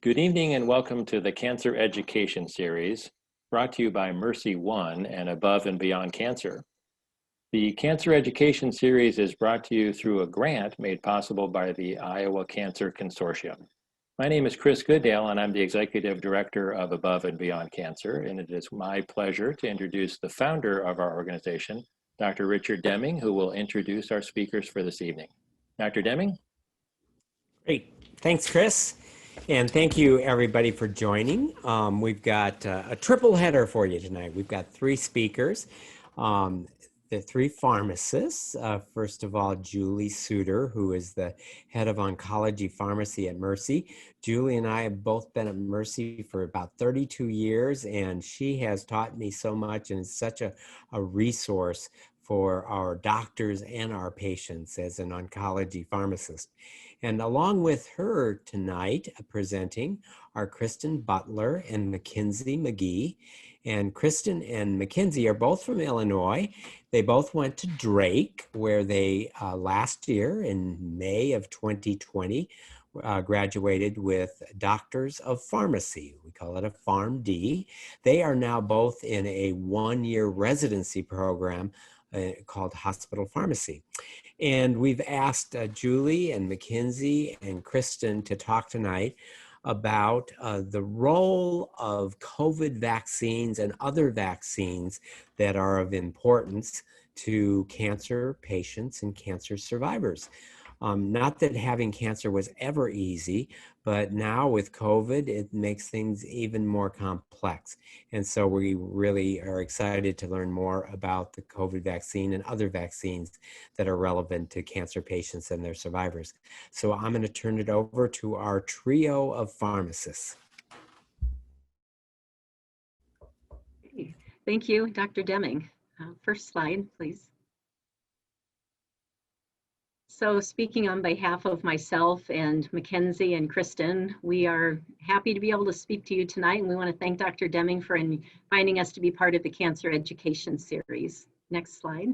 Good evening and welcome to the Cancer Education Series, brought to you by MercyOne and Above and Beyond Cancer. The Cancer Education Series is brought to you through a grant made possible by the Iowa Cancer Consortium. My name is Chris Goodale and I'm the Executive Director of Above and Beyond Cancer, and it is my pleasure to introduce the founder of our organization, Dr. Richard Deming, who will introduce our speakers for this evening. Dr. Deming? Great. Thanks, Chris. And thank you, everybody, for joining. We've got a triple header for you tonight. We've got three speakers, the three pharmacists. First of all, Julie Suter, who is the head of Oncology Pharmacy at Mercy. Julie and I have both been at Mercy for about 32 years, and she has taught me so much and is such a resource for our doctors and our patients as an oncology pharmacist. And along with her tonight presenting are Kristen Butler and McKenzie Magee. And Kristen and McKenzie are both from Illinois. They both went to Drake, where they last year in May of 2020 graduated with Doctors of Pharmacy. We call it a PharmD. They are now both in a one-year residency program called hospital pharmacy. And we've asked Julie and McKenzie and Kristen to talk tonight about the role of COVID vaccines and other vaccines that are of importance to cancer patients and cancer survivors. Not that having cancer was ever easy, but now with COVID, it makes things even more complex. And so we really are excited to learn more about the COVID vaccine and other vaccines that are relevant to cancer patients and their survivors. So I'm going to turn it over to our trio of pharmacists. Thank you, Dr. Deming. First slide, please. So speaking on behalf of myself and McKenzie and Kristen, we are happy to be able to speak to you tonight, and we want to thank Dr. Deming for inviting us to be part of the Cancer Education Series. Next slide.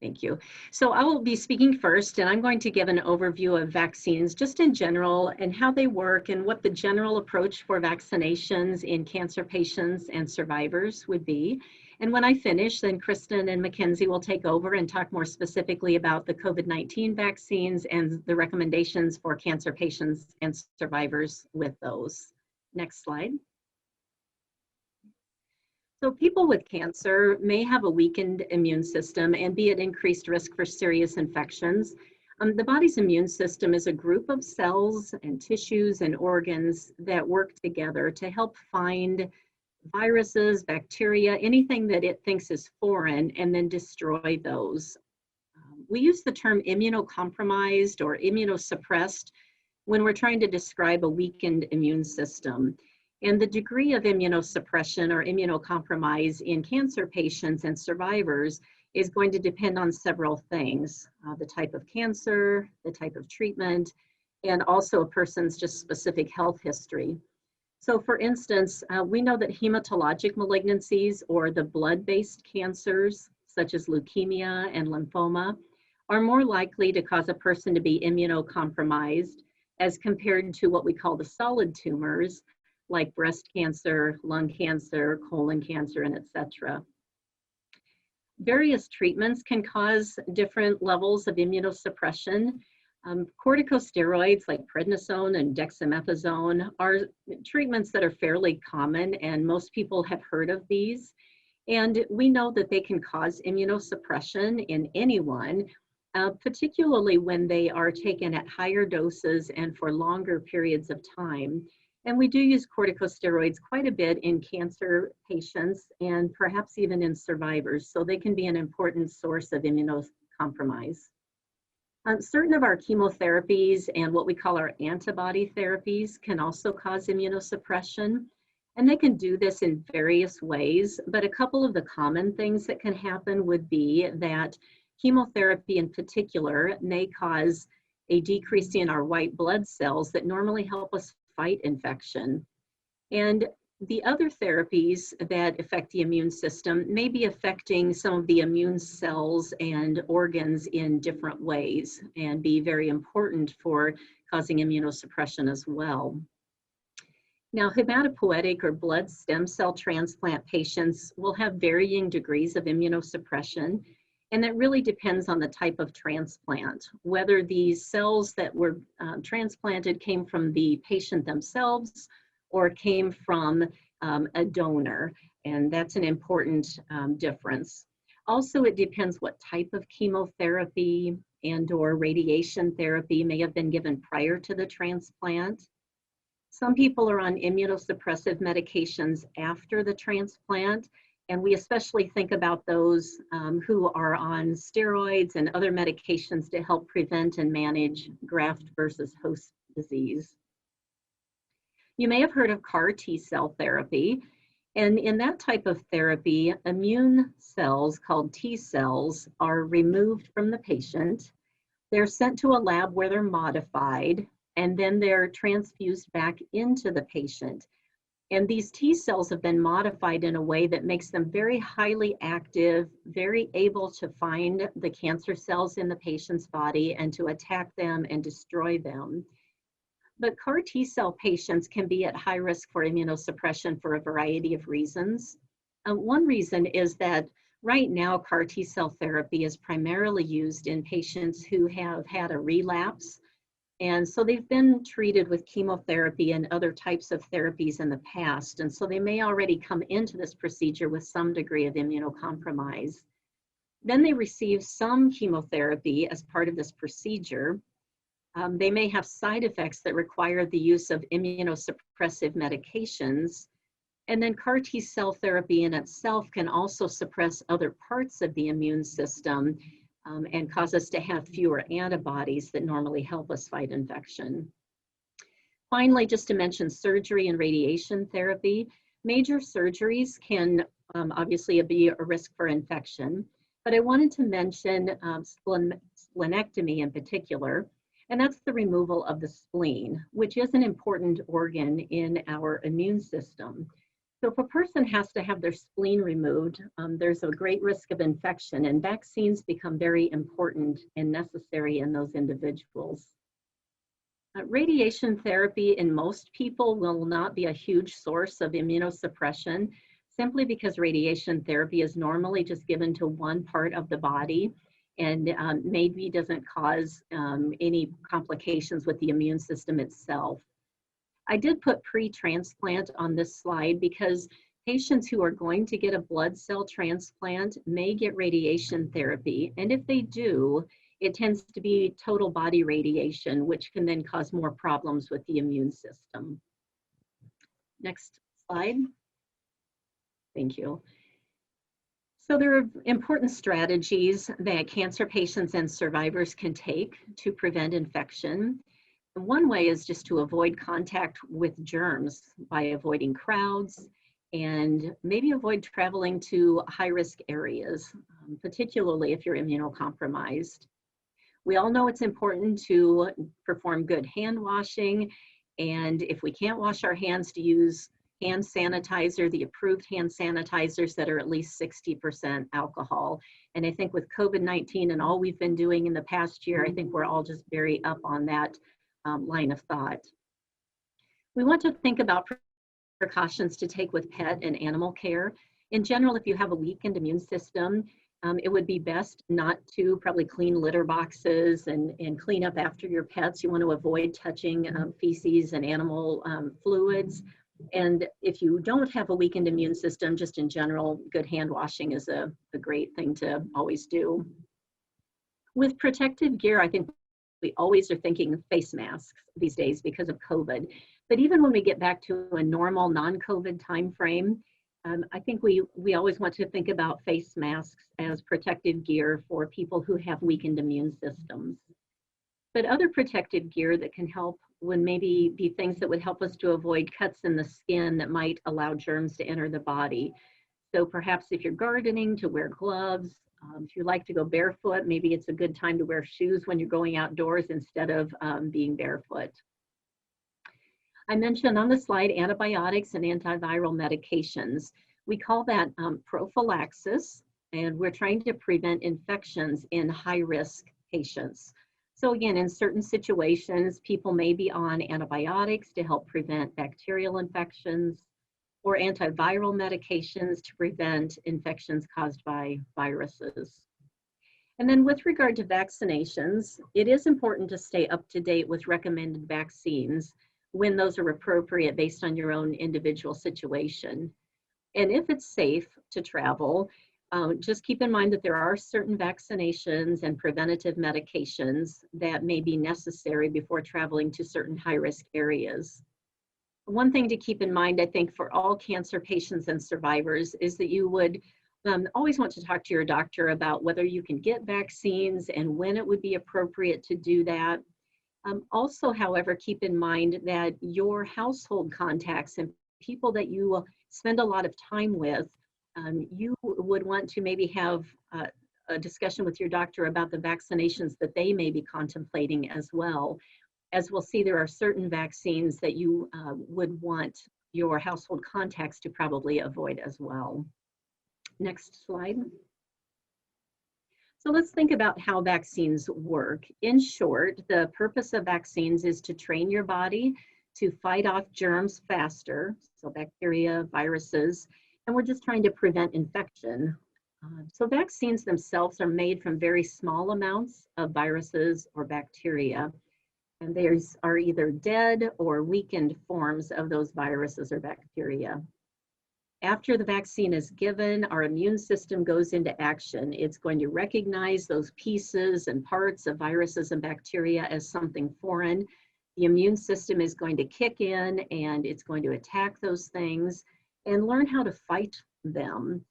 Thank you. So I will be speaking first, and I'm going to give an overview of vaccines just in general and how they work and what the general approach for vaccinations in cancer patients and survivors would be. And when I finish, then Kristen and McKenzie will take over and talk more specifically about the COVID-19 vaccines and the recommendations for cancer patients and survivors with those. Next slide. So people with cancer may have a weakened immune system and be at increased risk for serious infections. The body's immune system is a group of cells and tissues and organs that work together to help find viruses, bacteria, anything that it thinks is foreign, and then destroy those. We use the term immunocompromised or immunosuppressed when we're trying to describe a weakened immune system. And the degree of immunosuppression or immunocompromise in cancer patients and survivors is going to depend on several things: the type of cancer, the type of treatment, and also a person's just specific health history. So for instance, we know that hematologic malignancies or the blood-based cancers, such as leukemia and lymphoma, are more likely to cause a person to be immunocompromised as compared to what we call the solid tumors, like breast cancer, lung cancer, colon cancer, and etc. Various treatments can cause different levels of immunosuppression. Corticosteroids like prednisone and dexamethasone are treatments that are fairly common, and most people have heard of these. And we know that they can cause immunosuppression in anyone, particularly when they are taken at higher doses and for longer periods of time. And we do use corticosteroids quite a bit in cancer patients and perhaps even in survivors, so they can be an important source of immunocompromise. Certain of our chemotherapies and what we call our antibody therapies can also cause immunosuppression, and they can do this in various ways, but a couple of the common things that can happen would be that chemotherapy in particular may cause a decrease in our white blood cells that normally help us fight infection. And The other therapies that affect the immune system may be affecting some of the immune cells and organs in different ways and be very important for causing immunosuppression as well. Now, hematopoietic or blood stem cell transplant patients will have varying degrees of immunosuppression, and that really depends on the type of transplant, whether these cells that were transplanted came from the patient themselves or came from a donor, and that's an important difference. Also, it depends what type of chemotherapy and or radiation therapy may have been given prior to the transplant. Some people are on immunosuppressive medications after the transplant, and we especially think about those who are on steroids and other medications to help prevent and manage graft versus host disease. You may have heard of CAR T-cell therapy, and in that type of therapy, immune cells called T cells are removed from the patient. They're sent to a lab where they're modified, and then they're transfused back into the patient. And these T cells have been modified in a way that makes them very highly active, very able to find the cancer cells in the patient's body and to attack them and destroy them. But CAR T-cell patients can be at high risk for immunosuppression for a variety of reasons. One reason is that right now CAR T-cell therapy is primarily used in patients who have had a relapse, and so they've been treated with chemotherapy and other types of therapies in the past, and so they may already come into this procedure with some degree of immunocompromise. Then they receive some chemotherapy as part of this procedure. They may have side effects that require the use of immunosuppressive medications. And then CAR T-cell therapy in itself can also suppress other parts of the immune system and cause us to have fewer antibodies that normally help us fight infection. Finally, just to mention surgery and radiation therapy, major surgeries can obviously be a risk for infection, but I wanted to mention splenectomy in particular. And that's the removal of the spleen, which is an important organ in our immune system. So if a person has to have their spleen removed, there's a great risk of infection, and vaccines become very important and necessary in those individuals. Radiation therapy in most people will not be a huge source of immunosuppression, simply because radiation therapy is normally just given to one part of the body, and maybe doesn't cause any complications with the immune system itself. I did put pre-transplant on this slide because patients who are going to get a blood cell transplant may get radiation therapy, and if they do, it tends to be total body radiation, which can then cause more problems with the immune system. Next slide. Thank you. So there are important strategies that cancer patients and survivors can take to prevent infection. One way is just to avoid contact with germs by avoiding crowds and maybe avoid traveling to high-risk areas, particularly if you're immunocompromised. We all know it's important to perform good hand washing, and if we can't wash our hands, to use hand sanitizer, the approved hand sanitizers that are at least 60% alcohol. And I think with COVID-19 and all we've been doing in the past year, I think we're all just very up on that line of thought. We want to think about precautions to take with pet and animal care. In general, if you have a weakened immune system, it would be best not to probably clean litter boxes and clean up after your pets. You want to avoid touching feces and animal fluids. And if you don't have a weakened immune system, just in general, good hand washing is a great thing to always do. With protective gear, I think we always are thinking face masks these days because of COVID. But even when we get back to a normal non-COVID time frame, I think we always want to think about face masks as protective gear for people who have weakened immune systems. But other protective gear that can help would maybe be things that would help us to avoid cuts in the skin that might allow germs to enter the body. So perhaps if you're gardening, to wear gloves. If you like to go barefoot, maybe it's a good time to wear shoes when you're going outdoors instead of being barefoot. I mentioned on the slide antibiotics and antiviral medications. We call that prophylaxis, and we're trying to prevent infections in high-risk patients. So again, in certain situations, people may be on antibiotics to help prevent bacterial infections or antiviral medications to prevent infections caused by viruses. And then with regard to vaccinations, it is important to stay up to date with recommended vaccines when those are appropriate based on your own individual situation. And if it's safe to travel, just keep in mind that there are certain vaccinations and preventative medications that may be necessary before traveling to certain high-risk areas. One thing to keep in mind, I think, for all cancer patients and survivors is that you would always want to talk to your doctor about whether you can get vaccines and when it would be appropriate to do that. Also, however, keep in mind that your household contacts and people that you spend a lot of time with, you would want to maybe have a discussion with your doctor about the vaccinations that they may be contemplating as well. As we'll see, there are certain vaccines that you would want your household contacts to probably avoid as well. Next slide. So let's think about how vaccines work. In short, the purpose of vaccines is to train your body to fight off germs faster, so bacteria, viruses, and we're just trying to prevent infection. So vaccines themselves are made from very small amounts of viruses or bacteria, and they are either dead or weakened forms of those viruses or bacteria. After the vaccine is given, our immune system goes into action. It's going to recognize those pieces and parts of viruses and bacteria as something foreign. The immune system is going to kick in and it's going to attack those things and learn how to fight them.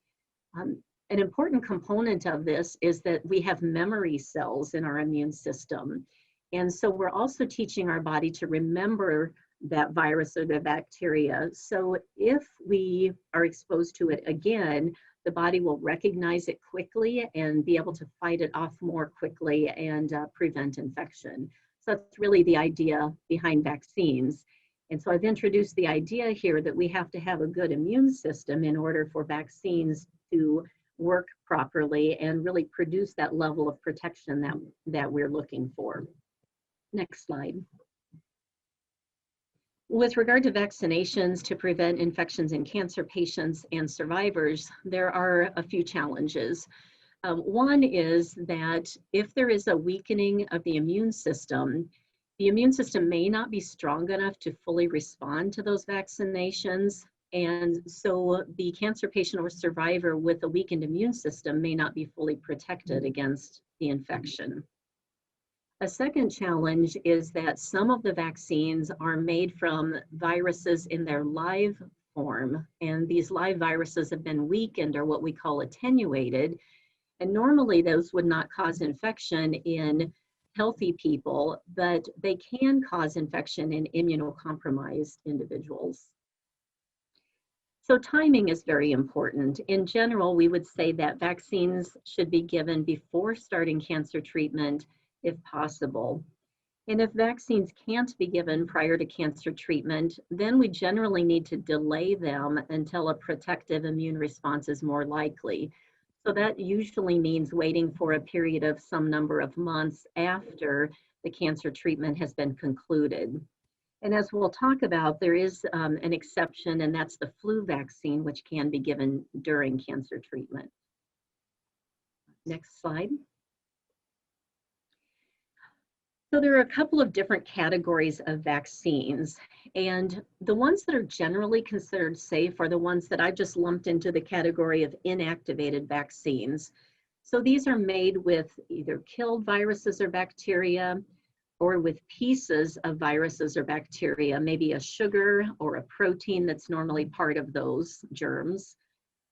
An important component of this is that we have memory cells in our immune system. And so we're also teaching our body to remember that virus or the bacteria. So if we are exposed to it again, the body will recognize it quickly and be able to fight it off more quickly and prevent infection. So that's really the idea behind vaccines. And so I've introduced the idea here that we have to have a good immune system in order for vaccines to work properly and really produce that level of protection that we're looking for. Next slide. With regard to vaccinations to prevent infections in cancer patients and survivors, there are a few challenges. One is that if there is a weakening of the immune system may not be strong enough to fully respond to those vaccinations. And so the cancer patient or survivor with a weakened immune system may not be fully protected against the infection. A second challenge is that some of the vaccines are made from viruses in their live form, and these live viruses have been weakened or what we call attenuated, and normally those would not cause infection in healthy people, but they can cause infection in immunocompromised individuals. So timing is very important. In general, we would say that vaccines should be given before starting cancer treatment if possible. And if vaccines can't be given prior to cancer treatment, then we generally need to delay them until a protective immune response is more likely. So that usually means waiting for a period of some number of months after the cancer treatment has been concluded. And as we'll talk about, there is an exception, and that's the flu vaccine, which can be given during cancer treatment. Next slide. So there are a couple of different categories of vaccines, and the ones that are generally considered safe are the ones that I just lumped into the category of inactivated vaccines. So these are made with either killed viruses or bacteria, or with pieces of viruses or bacteria, maybe a sugar or a protein that's normally part of those germs,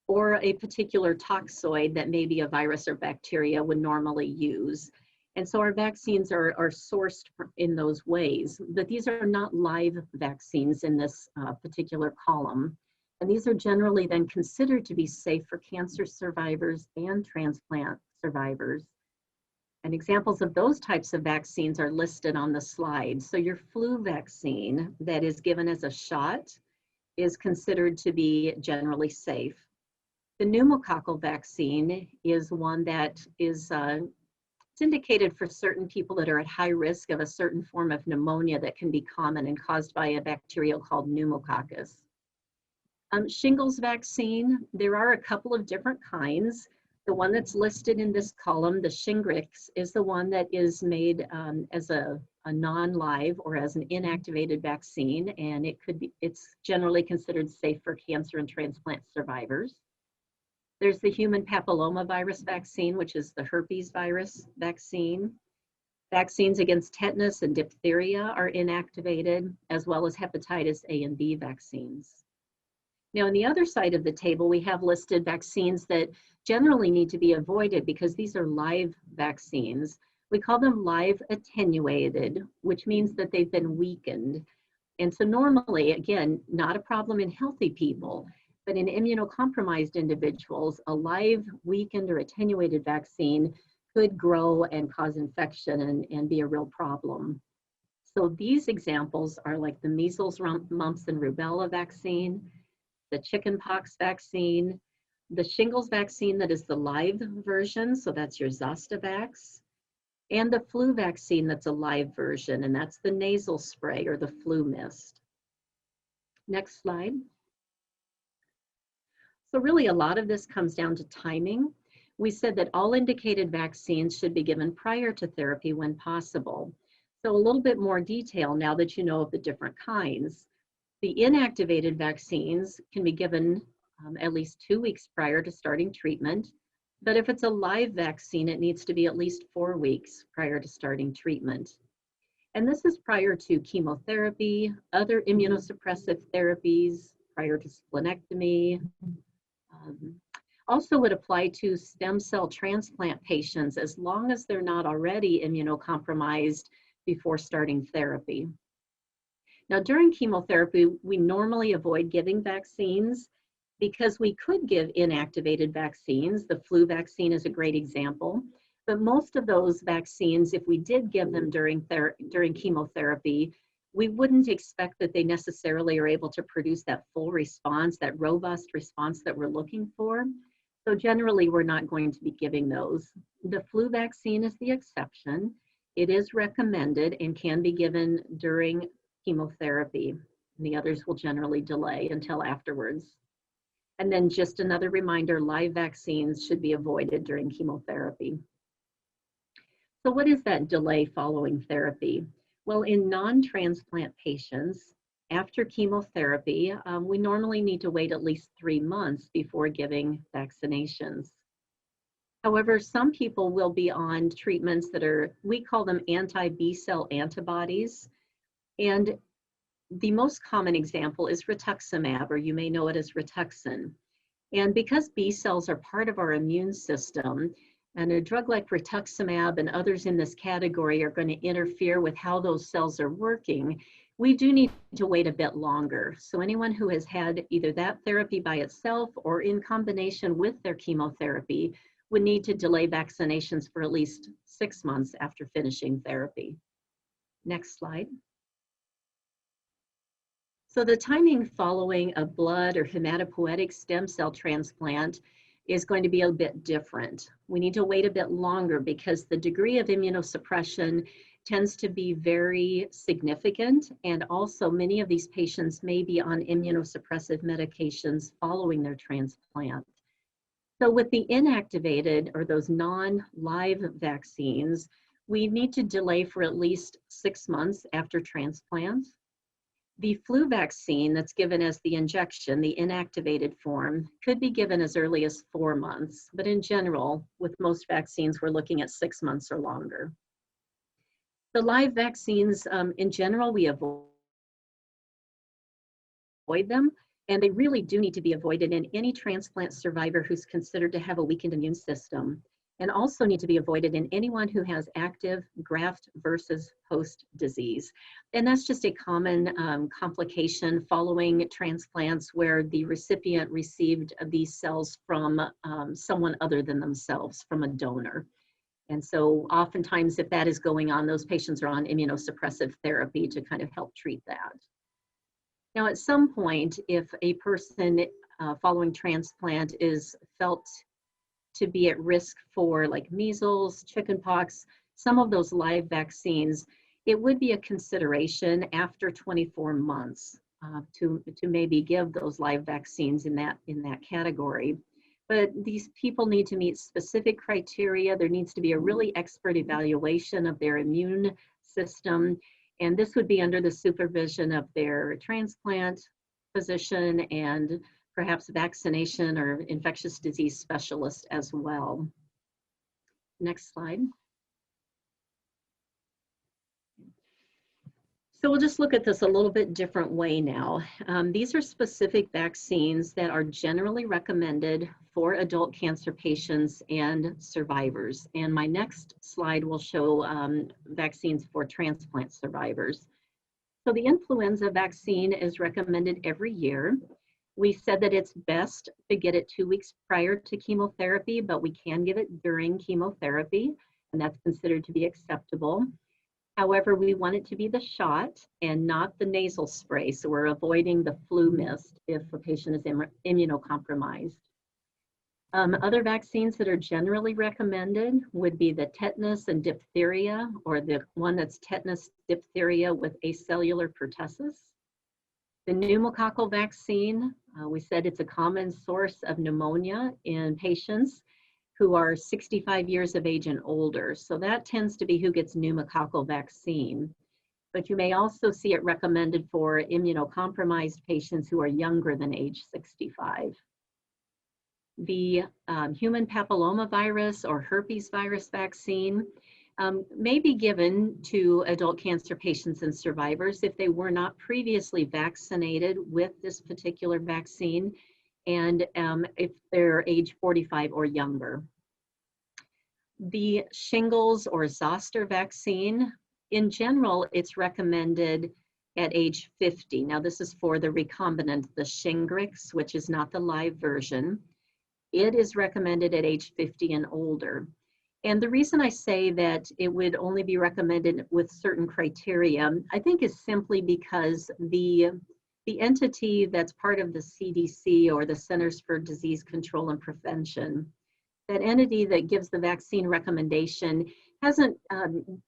or a particular toxoid that maybe a virus or bacteria would normally use. And so our vaccines are sourced in those ways, but these are not live vaccines in this particular column. And these are generally then considered to be safe for cancer survivors and transplant survivors. And examples of those types of vaccines are listed on the slide. So your flu vaccine that is given as a shot is considered to be generally safe. The pneumococcal vaccine is one that is it's indicated for certain people that are at high risk of a certain form of pneumonia that can be common and caused by a bacteria called pneumococcus. Shingles vaccine, there are a couple of different kinds. The one that's listed in this column, the Shingrix, is the one that is made as a non-live or as an inactivated vaccine, and it's generally considered safe for cancer and transplant survivors. There's the human papillomavirus vaccine, which is the herpes virus vaccine. Vaccines against tetanus and diphtheria are inactivated, as well as hepatitis A and B vaccines. Now, on the other side of the table, we have listed vaccines that generally need to be avoided because these are live vaccines. We call them live attenuated, which means that they've been weakened. And so normally, again, not a problem in healthy people, but in immunocompromised individuals, a live, weakened, or attenuated vaccine could grow and cause infection and be a real problem. So these examples are like the measles, mumps, and rubella vaccine, the chickenpox vaccine, the shingles vaccine that is the live version, so that's your Zostavax, and the flu vaccine that's a live version, and that's the nasal spray or the flu mist. Next slide. So really a lot of this comes down to timing. We said that all indicated vaccines should be given prior to therapy when possible. So a little bit more detail now that you know of the different kinds. The inactivated vaccines can be given at least 2 weeks prior to starting treatment. But if it's a live vaccine, it needs to be at least 4 weeks prior to starting treatment. And this is prior to chemotherapy, other immunosuppressive therapies, prior to splenectomy. Also would apply to stem cell transplant patients as long as they're not already immunocompromised before starting therapy. Now, during chemotherapy, we normally avoid giving vaccines because we could give inactivated vaccines. The flu vaccine is a great example, but most of those vaccines, if we did give them during chemotherapy, we wouldn't expect that they necessarily are able to produce that full response, that robust response that we're looking for. So generally, we're not going to be giving those. The flu vaccine is the exception. It is recommended and can be given during chemotherapy. And the others will generally delay until afterwards. And then just another reminder, live vaccines should be avoided during chemotherapy. So what is that delay following therapy? Well, in non-transplant patients, after chemotherapy, we normally need to wait at least 3 months before giving vaccinations. However, some people will be on treatments that are, we call them anti-B cell antibodies. And the most common example is rituximab, or you may know it as Rituxan. And because B cells are part of our immune system, and a drug like rituximab and others in this category are going to interfere with how those cells are working, we do need to wait a bit longer. So anyone who has had either that therapy by itself or in combination with their chemotherapy would need to delay vaccinations for at least 6 months after finishing therapy. Next slide. So the timing following a blood or hematopoietic stem cell transplant is going to be a bit different. We need to wait a bit longer because the degree of immunosuppression tends to be very significant, and also many of these patients may be on immunosuppressive medications following their transplant. So with the inactivated or those non-live vaccines, we need to delay for at least 6 months after transplant. The flu vaccine that's given as the injection, the inactivated form, could be given as early as 4 months, but in general, with most vaccines, we're looking at 6 months or longer. The live vaccines, in general, we avoid them, and they really do need to be avoided in any transplant survivor who's considered to have a weakened immune system, and also need to be avoided in anyone who has active graft versus host disease. And that's just a common complication following transplants where the recipient received these cells from someone other than themselves, from a donor. And so oftentimes if that is going on, those patients are on immunosuppressive therapy to kind of help treat that. Now, at some point, if a person following transplant is felt to be at risk for like measles, chickenpox, some of those live vaccines, it would be a consideration after 24 months to maybe give those live vaccines in that category. But these people need to meet specific criteria. There needs to be a really expert evaluation of their immune system. And this would be under the supervision of their transplant physician and perhaps vaccination or infectious disease specialist as well. Next slide. So we'll just look at this a little bit different way now. These are specific vaccines that are generally recommended for adult cancer patients and survivors. And my next slide will show vaccines for transplant survivors. So the influenza vaccine is recommended every year. We said that it's best to get it 2 weeks prior to chemotherapy, but we can give it during chemotherapy, and that's considered to be acceptable. However, we want it to be the shot and not the nasal spray, so we're avoiding the flu mist if a patient is immunocompromised. Other vaccines that are generally recommended would be the tetanus and diphtheria, or the one that's tetanus diphtheria with acellular pertussis. The pneumococcal vaccine, we said it's a common source of pneumonia in patients who are 65 years of age and older. So that tends to be who gets pneumococcal vaccine. But you may also see it recommended for immunocompromised patients who are younger than age 65. The human papillomavirus or herpes virus vaccine may be given to adult cancer patients and survivors if they were not previously vaccinated with this particular vaccine, and if they're age 45 or younger. The shingles or zoster vaccine, in general, it's recommended at age 50. Now this is for the recombinant, the Shingrix, which is not the live version. It is recommended at age 50 and older. And the reason I say that it would only be recommended with certain criteria, I think is simply because the entity that's part of the CDC, or the Centers for Disease Control and Prevention, that entity that gives the vaccine recommendation hasn't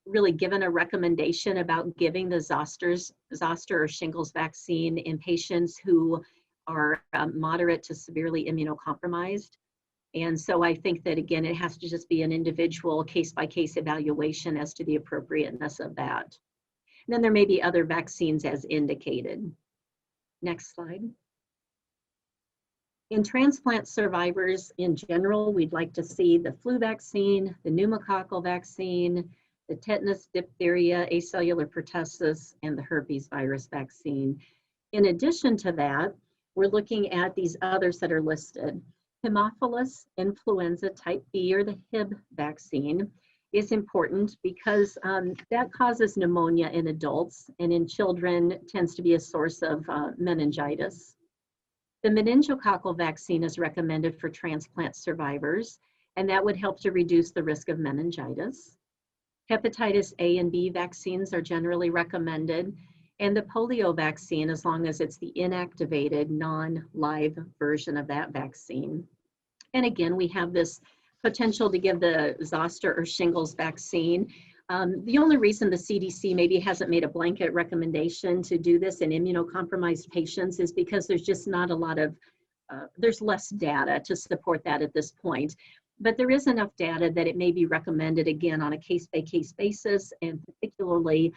really given a recommendation about giving the zoster or shingles vaccine in patients who are moderate to severely immunocompromised. And so I think that, again, it has to just be an individual case-by-case evaluation as to the appropriateness of that. And then there may be other vaccines as indicated. Next slide. In transplant survivors in general, we'd like to see the flu vaccine, the pneumococcal vaccine, the tetanus, diphtheria, acellular pertussis, and the herpes virus vaccine. In addition to that, we're looking at these others that are listed. Haemophilus influenza type B, or the Hib vaccine, is important because that causes pneumonia in adults, and in children tends to be a source of meningitis. The meningococcal vaccine is recommended for transplant survivors, and that would help to reduce the risk of meningitis. Hepatitis A and B vaccines are generally recommended, and the polio vaccine, as long as it's the inactivated, non-live version of that vaccine. And again, we have this potential to give the zoster or shingles vaccine. The only reason the CDC maybe hasn't made a blanket recommendation to do this in immunocompromised patients is because there's just not a lot of, there's less data to support that at this point. But there is enough data that it may be recommended, again, on a case-by-case basis, and particularly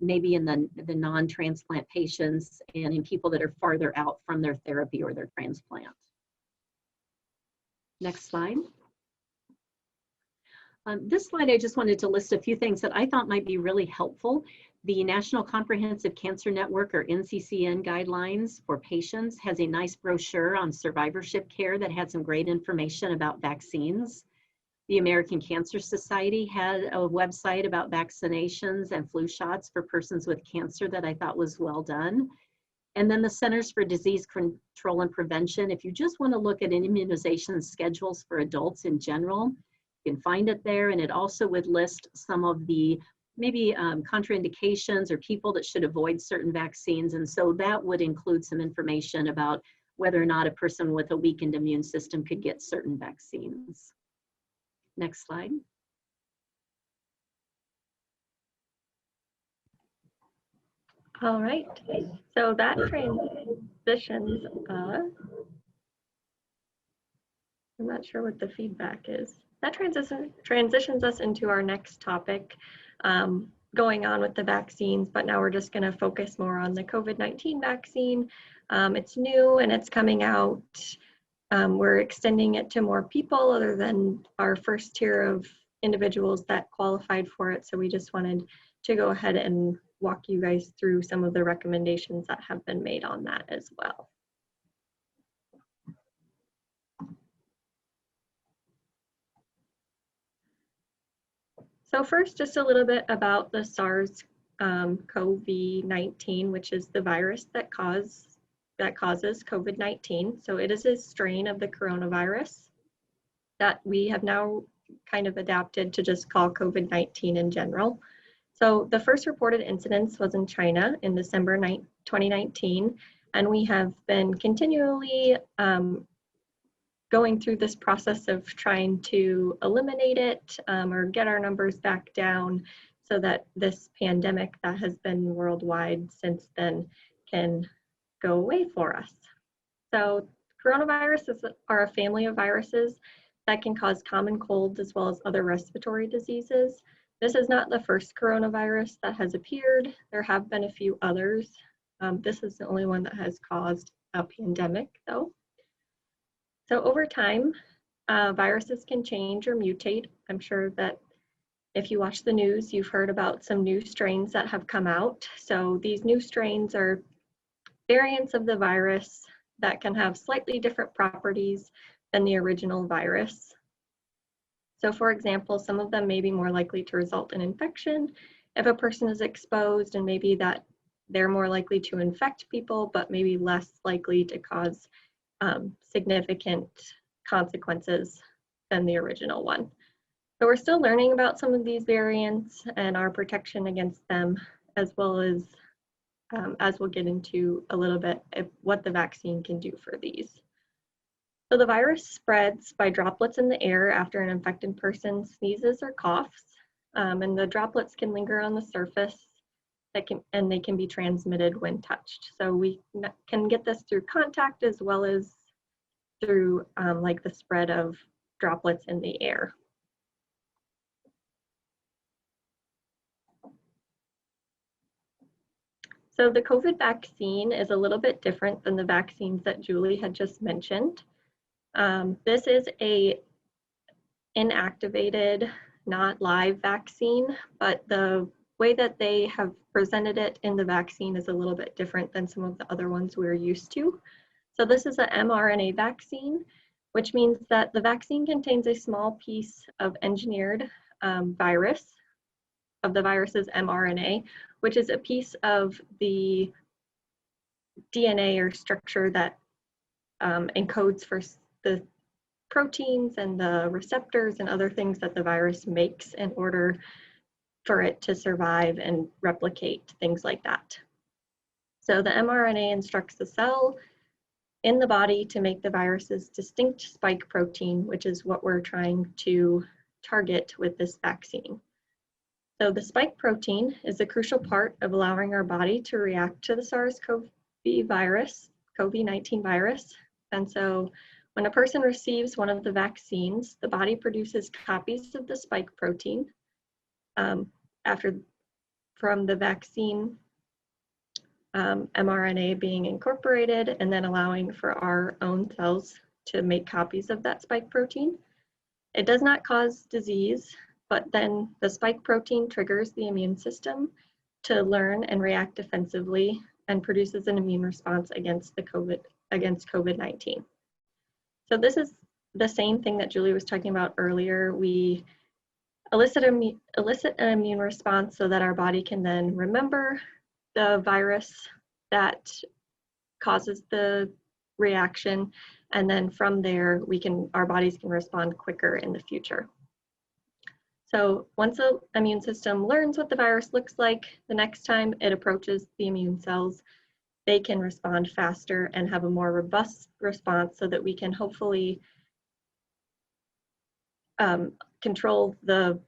maybe in the non-transplant patients and in people that are farther out from their therapy or their transplant. Next slide. This slide, I just wanted to list a few things that I thought might be really helpful. The National Comprehensive Cancer Network, or NCCN, guidelines for patients has a nice brochure on survivorship care that had some great information about vaccines. The American Cancer Society had a website about vaccinations and flu shots for persons with cancer that I thought was well done. And then the Centers for Disease Control and Prevention, if you just want to look at immunization schedules for adults in general, You can find it there, and it also would list some of the maybe contraindications or people that should avoid certain vaccines. And so that would include some information about whether or not a person with a weakened immune system could get certain vaccines. Next slide. All right, so that transitions us. I'm not sure what the feedback is. That transitions us into our next topic, going on with the vaccines, but now we're just going to focus more on the COVID-19 vaccine. It's new and it's coming out. We're extending it to more people other than our first tier of individuals that qualified for it. So we just wanted to go ahead and walk you guys through some of the recommendations that have been made on that as well. So first, just a little bit about the SARS-CoV-19, which is the virus that causes COVID-19. So it is a strain of the coronavirus that we have now kind of adapted to just call COVID-19 in general. So the first reported incidence was in China in December 2019, and we have been continually going through this process of trying to eliminate it or get our numbers back down so that this pandemic that has been worldwide since then can go away for us. So coronaviruses are a family of viruses that can cause common colds as well as other respiratory diseases. This is not the first coronavirus that has appeared. There have been a few others. This is the only one that has caused a pandemic though. So over time, viruses can change or mutate. I'm sure that if you watch the news, you've heard about some new strains that have come out. So these new strains are variants of the virus that can have slightly different properties than the original virus. So for example, some of them may be more likely to result in infection if a person is exposed, and maybe that they're more likely to infect people, but maybe less likely to cause significant consequences than the original one. So we're still learning about some of these variants and our protection against them, as well as we'll get into a little bit of what the vaccine can do for these. So the virus spreads by droplets in the air after an infected person sneezes or coughs, and the droplets can linger on the surface and they can be transmitted when touched. So we can get this through contact as well as through like the spread of droplets in the air. So the COVID vaccine is a little bit different than the vaccines that Julie had just mentioned. This is a inactivated, not live vaccine, but the way that they have presented it in the vaccine is a little bit different than some of the other ones we're used to. So this is an mRNA vaccine, which means that the vaccine contains a small piece of engineered virus, of the virus's mRNA, which is a piece of the DNA or structure that encodes for the proteins and the receptors and other things that the virus makes in order for it to survive and replicate, things like that. So the mRNA instructs the cell in the body to make the virus's distinct spike protein, which is what we're trying to target with this vaccine. So the spike protein is a crucial part of allowing our body to react to the SARS-CoV virus, COVID-19 virus. And so when a person receives one of the vaccines, the body produces copies of the spike protein from the vaccine mRNA being incorporated and then allowing for our own cells to make copies of that spike protein. It does not cause disease, but then the spike protein triggers the immune system to learn and react defensively and produces an immune response against COVID-19. So this is the same thing that Julie was talking about earlier. We elicit an immune response so that our body can then remember the virus that causes the reaction, and then from there our bodies can respond quicker in the future. So once the immune system learns what the virus looks like, the next time it approaches the immune cells, they can respond faster and have a more robust response so that we can hopefully control the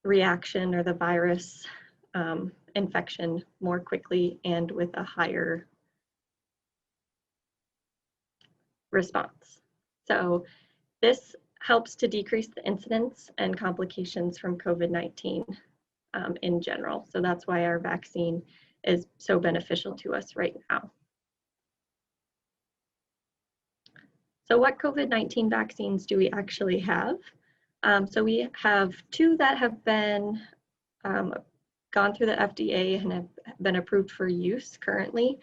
reaction or the virus infection more quickly and with a higher response. So this helps to decrease the incidence and complications from COVID-19 in general. So that's why our vaccine is so beneficial to us right now. So what COVID-19 vaccines do we actually have? So we have two that have been gone through the FDA and have been approved for use currently.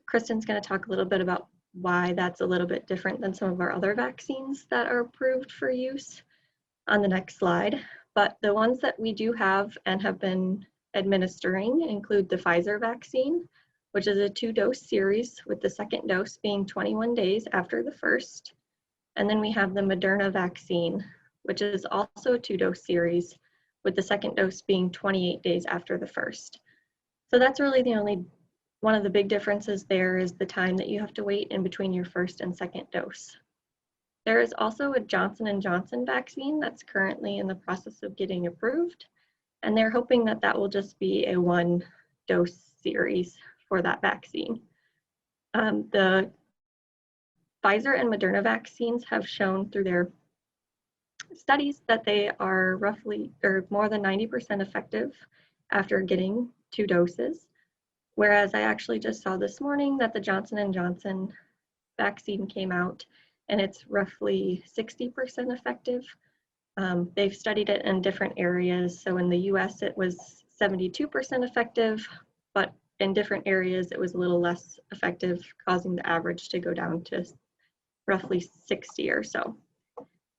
Kristen's going to talk a little bit about why that's a little bit different than some of our other vaccines that are approved for use on the next slide. But the ones that we do have and have been administering include the Pfizer vaccine, which is a 2-dose series with the second dose being 21 days after the first. And then we have the Moderna vaccine, which is also a 2-dose series with the second dose being 28 days after the first. So that's really the only one of the big differences there is the time that you have to wait in between your first and second dose. There is also a Johnson & Johnson vaccine that's currently in the process of getting approved, and they're hoping that that will just be a 1-dose series for that vaccine. The Pfizer and Moderna vaccines have shown through their studies that they are roughly or more than 90% effective after getting 2 doses. Whereas I actually just saw this morning that the Johnson & Johnson vaccine came out and it's roughly 60% effective. They've studied it in different areas. So in the US, it was 72% effective, but in different areas, it was a little less effective, causing the average to go down to roughly 60 or so.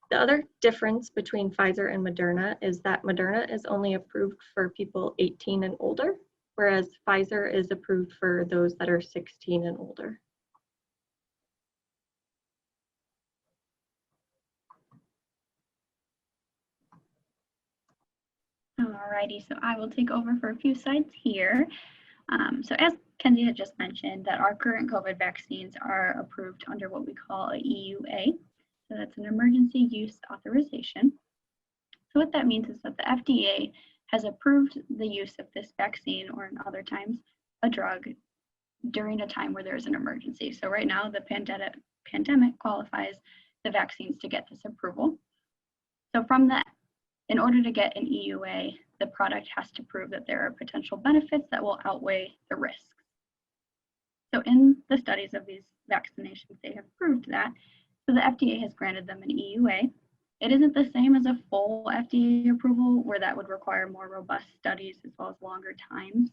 The other difference between Pfizer and Moderna is that Moderna is only approved for people 18 and older, whereas Pfizer is approved for those that are 16 and older. Alrighty, so I will take over for a few slides here. So as Kenzie had just mentioned, that our current COVID vaccines are approved under what we call a EUA. So that's an emergency use authorization. So what that means is that the FDA has approved the use of this vaccine, or in other times, a drug, during a time where there's an emergency. So right now, the pandemic qualifies the vaccines to get this approval. So from that, in order to get an EUA, the product has to prove that there are potential benefits that will outweigh the risks. So in the studies of these vaccinations, they have proved that. So the FDA has granted them an EUA. It isn't the same as a full FDA approval, where that would require more robust studies as well as longer times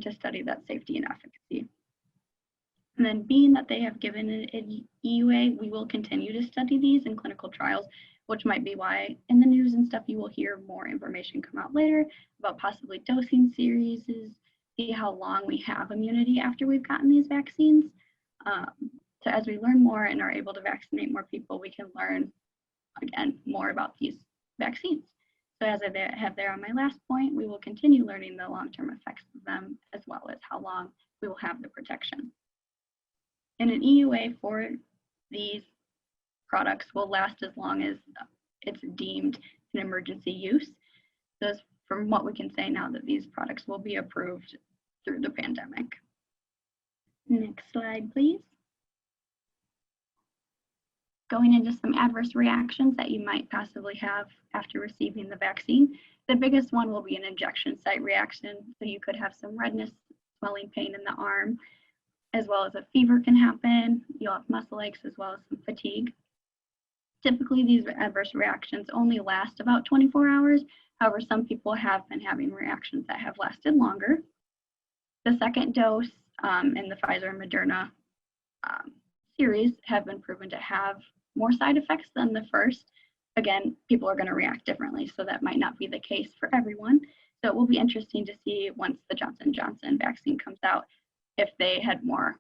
to study that safety and efficacy. And then being that they have given an EUA, we will continue to study these in clinical trials, which might be why in the news and stuff you will hear more information come out later about possibly dosing series, see how long we have immunity after we've gotten these vaccines. So as we learn more and are able to vaccinate more people, we can learn, again, more about these vaccines. So as I have there on my last point, we will continue learning the long-term effects of them, as well as how long we will have the protection. And an EUA for these products will last as long as it's deemed an emergency use. So from what we can say now, that these products will be approved through the pandemic. Next slide, please. Going into some adverse reactions that you might possibly have after receiving the vaccine. The biggest one will be an injection site reaction. So you could have some redness, swelling, pain in the arm, as well as a fever can happen. You'll have muscle aches as well as some fatigue. Typically, these adverse reactions only last about 24 hours. However, some people have been having reactions that have lasted longer. The second dose in the Pfizer and Moderna series have been proven to have more side effects than the first. Again, people are going to react differently, so that might not be the case for everyone. So it will be interesting to see once the Johnson & Johnson vaccine comes out if they had more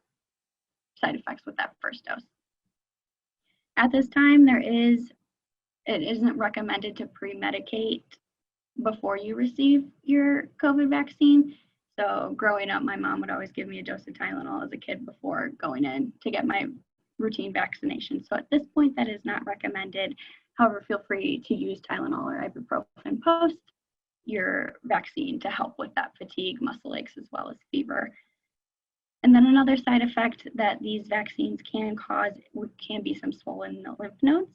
side effects with that first dose. At this time, there is it isn't recommended to pre-medicate before you receive your COVID vaccine. So growing up, my mom would always give me a dose of Tylenol as a kid before going in to get my routine vaccination. So at this point, that is not recommended. However, feel free to use Tylenol or ibuprofen post your vaccine to help with that fatigue, muscle aches, as well as fever. And then another side effect that these vaccines can cause can be some swollen lymph nodes.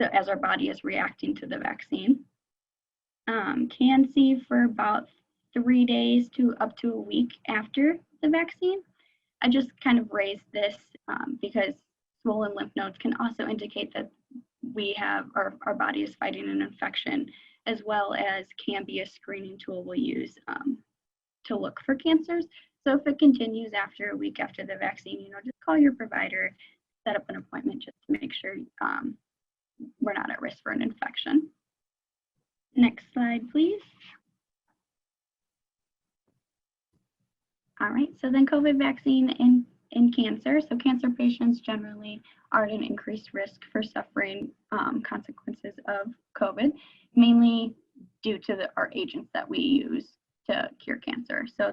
So as our body is reacting to the vaccine. Can see for about 3 days to up to a week after the vaccine. I just kind of raised this because swollen lymph nodes can also indicate that we have our body is fighting an infection, as well as can be a screening tool we'll use to look for cancers. So if it continues after a week after the vaccine, just call your provider, set up an appointment just to make sure we're not at risk for an infection. Next slide, please. All right, so then COVID vaccine in cancer. So cancer patients generally are at an increased risk for suffering consequences of COVID, mainly due to our agents that we use to cure cancer. So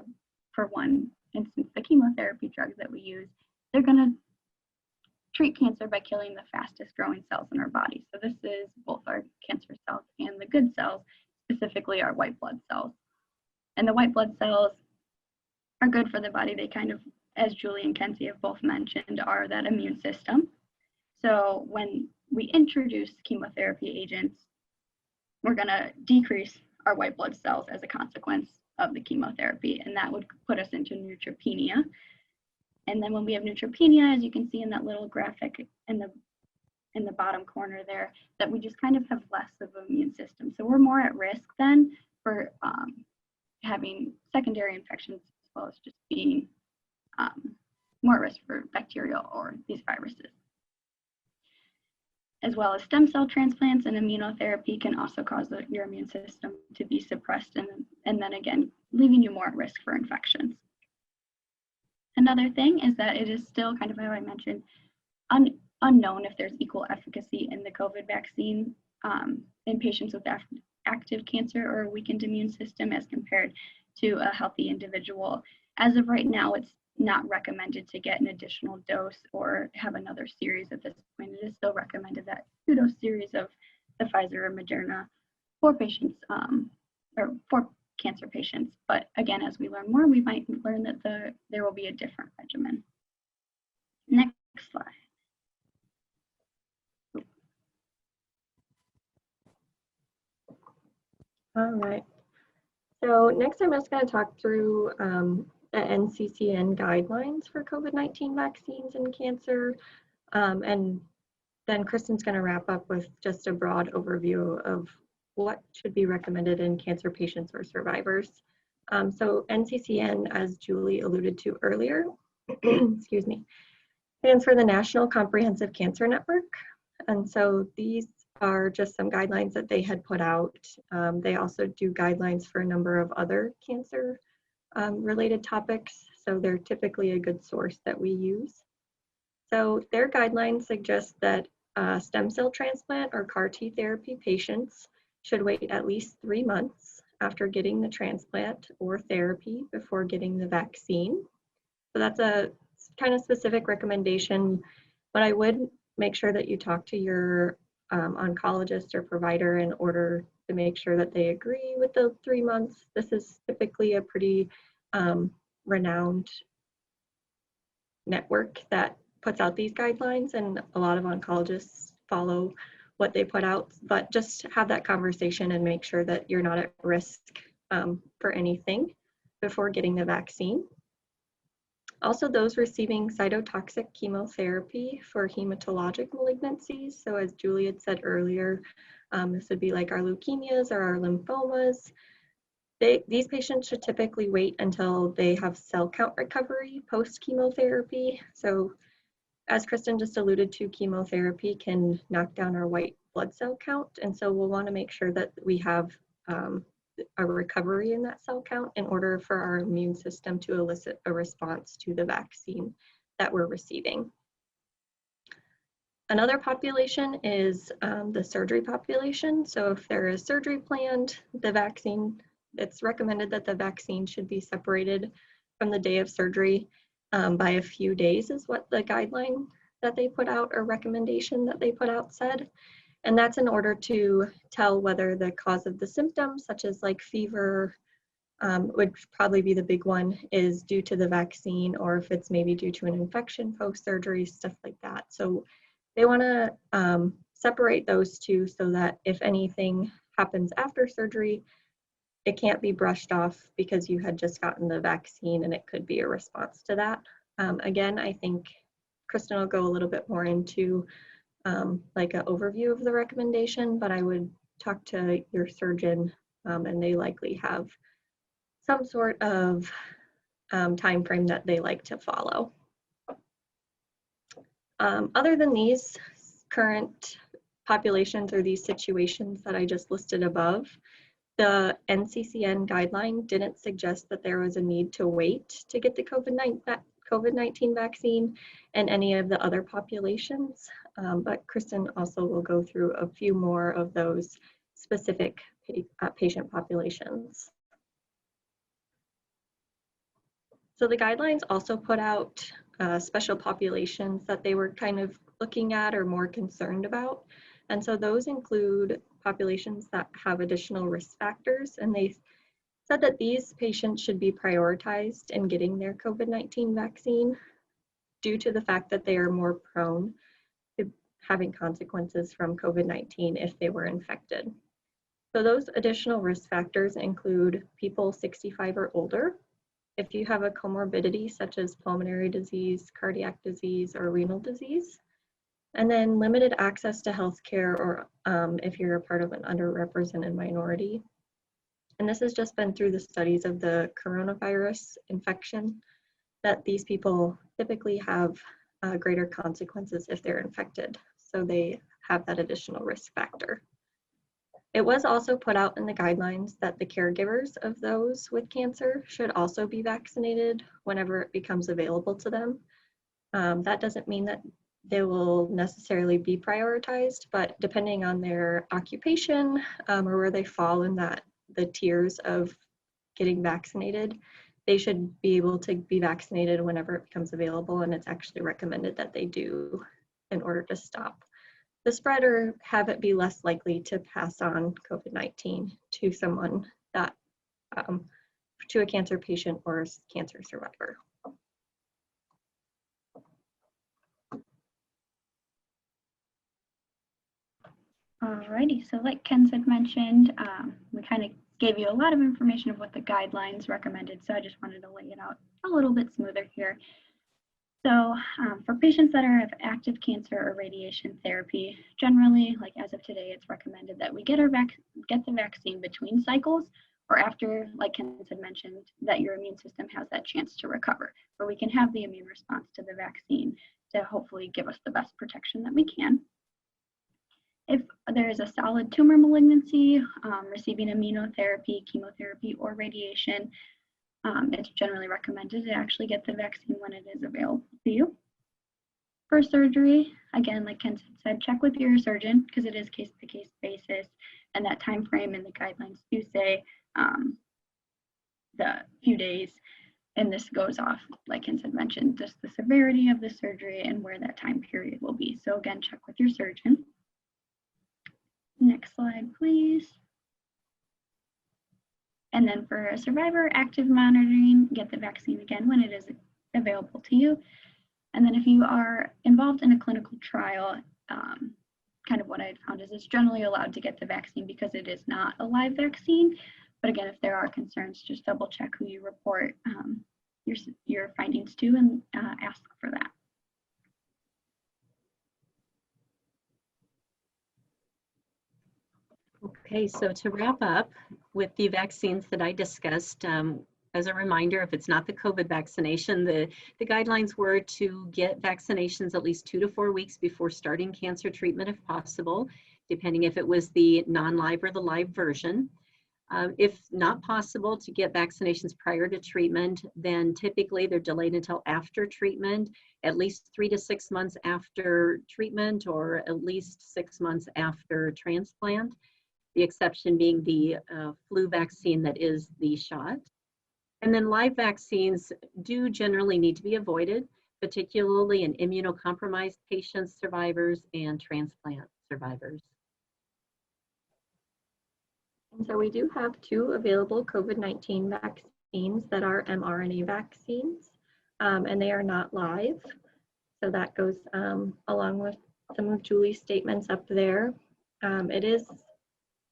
for one instance, the chemotherapy drugs that we use, they're gonna treat cancer by killing the fastest growing cells in our body. So this is both our cancer cells and the good cells, specifically our white blood cells. And the white blood cells are good for the body. They kind of, as Julie and Kenzie have both mentioned, are that immune system. So when we introduce chemotherapy agents, we're gonna decrease our white blood cells as a consequence of the chemotherapy, and that would put us into neutropenia. And then when we have neutropenia, as you can see in that little graphic in the bottom corner there, that we just kind of have less of an immune system. So we're more at risk then for having secondary infections, as well as just being more at risk for bacterial or these viruses. As well as stem cell transplants and immunotherapy can also cause your immune system to be suppressed and then again, leaving you more at risk for infections. Another thing is that it is still kind of, how I mentioned, unknown if there's equal efficacy in the COVID vaccine in patients with active cancer or a weakened immune system as compared to a healthy individual. As of right now, it's not recommended to get an additional dose or have another series at this point. It is still recommended that 2-dose series of the Pfizer or Moderna for patients or for cancer patients. But again, as we learn more, we might learn that there will be a different regimen. Next slide. All right. So next I'm just going to talk through the NCCN guidelines for COVID-19 vaccines and cancer. And then Kristen's going to wrap up with just a broad overview of what should be recommended in cancer patients or survivors. So NCCN, as Julie alluded to earlier, excuse me, stands for the National Comprehensive Cancer Network. And so these are just some guidelines that they had put out. They also do guidelines for a number of other cancer related topics. So they're typically a good source that we use. So their guidelines suggest that stem cell transplant or CAR T therapy patients should wait at least 3 months after getting the transplant or therapy before getting the vaccine. So that's a kind of specific recommendation, but I would make sure that you talk to your oncologist or provider in order to make sure that they agree with the 3 months. This is typically a pretty renowned network that puts out these guidelines, and a lot of oncologists follow what they put out, but just have that conversation and make sure that you're not at risk for anything before getting the vaccine. Also, those receiving cytotoxic chemotherapy for hematologic malignancies. So as Julie had said earlier, this would be like our leukemias or our lymphomas. These patients should typically wait until they have cell count recovery post-chemotherapy. So as Kristen just alluded to, chemotherapy can knock down our white blood cell count. And so we'll want to make sure that we have a recovery in that cell count in order for our immune system to elicit a response to the vaccine that we're receiving. Another population is the surgery population. So if there is surgery planned, the vaccine, it's recommended that the vaccine should be separated from the day of surgery by a few days is what the guideline that they put out or recommendation that they put out said. And that's in order to tell whether the cause of the symptoms, such as like fever, would probably be the big one, is due to the vaccine, or if it's maybe due to an infection post-surgery, stuff like that. So they want to separate those two so that if anything happens after surgery, it can't be brushed off because you had just gotten the vaccine and it could be a response to that. Again, I think Kristen will go a little bit more into like an overview of the recommendation, but I would talk to your surgeon and they likely have some sort of time frame that they like to follow. Other than these current populations or these situations that I just listed above, the NCCN guideline didn't suggest that there was a need to wait to get the COVID-19 vaccine and any of the other populations, but Kristen also will go through a few more of those specific patient populations. So the guidelines also put out special populations that they were kind of looking at or more concerned about. And so those include populations that have additional risk factors. And they said that these patients should be prioritized in getting their COVID-19 vaccine due to the fact that they are more prone to having consequences from COVID-19 if they were infected. So those additional risk factors include people 65 or older. If you have a comorbidity such as pulmonary disease, cardiac disease, or renal disease, and then limited access to healthcare, or if you're a part of an underrepresented minority. And this has just been through the studies of the coronavirus infection that these people typically have greater consequences if they're infected. So they have that additional risk factor. It was also put out in the guidelines that the caregivers of those with cancer should also be vaccinated whenever it becomes available to them. That doesn't mean that they will necessarily be prioritized, but depending on their occupation or where they fall in the tiers of getting vaccinated, they should be able to be vaccinated whenever it becomes available, and it's actually recommended that they do in order to stop the spread or have it be less likely to pass on COVID-19 to someone that, to a cancer patient or a cancer survivor. Alrighty, so like Ken had mentioned, we kind of gave you a lot of information of what the guidelines recommended, so I just wanted to lay it out a little bit smoother here. So for patients that are of active cancer or radiation therapy, generally, like as of today, it's recommended that we get the vaccine between cycles or after, like Ken had mentioned, that your immune system has that chance to recover, where we can have the immune response to the vaccine to hopefully give us the best protection that we can. If there is a solid tumor malignancy, receiving immunotherapy, chemotherapy, or radiation, it's generally recommended to actually get the vaccine when it is available to you. For surgery, again, like Ken said, check with your surgeon because it is case-by-case basis, and that time frame in the guidelines do say the few days, and this goes off, like Ken had mentioned, just the severity of the surgery and where that time period will be. So again, check with your surgeon. Next slide, please. And then for a survivor, active monitoring, get the vaccine again when it is available to you. And then if you are involved in a clinical trial, kind of what I found is it's generally allowed to get the vaccine because it is not a live vaccine. But again, if there are concerns, just double check who you report your findings to and ask for that. Okay, so to wrap up with the vaccines that I discussed, as a reminder, if it's not the COVID vaccination, the guidelines were to get vaccinations at least 2 to 4 weeks before starting cancer treatment if possible, depending if it was the non-live or the live version. If not possible to get vaccinations prior to treatment, then typically they're delayed until after treatment, at least 3 to 6 months after treatment, or at least 6 months after transplant. The exception being the flu vaccine that is the shot. And then live vaccines do generally need to be avoided, particularly in immunocompromised patients, survivors, and transplant survivors. And so we do have 2 available COVID-19 vaccines that are mRNA vaccines, and they are not live. So that goes along with some of Julie's statements up there. It is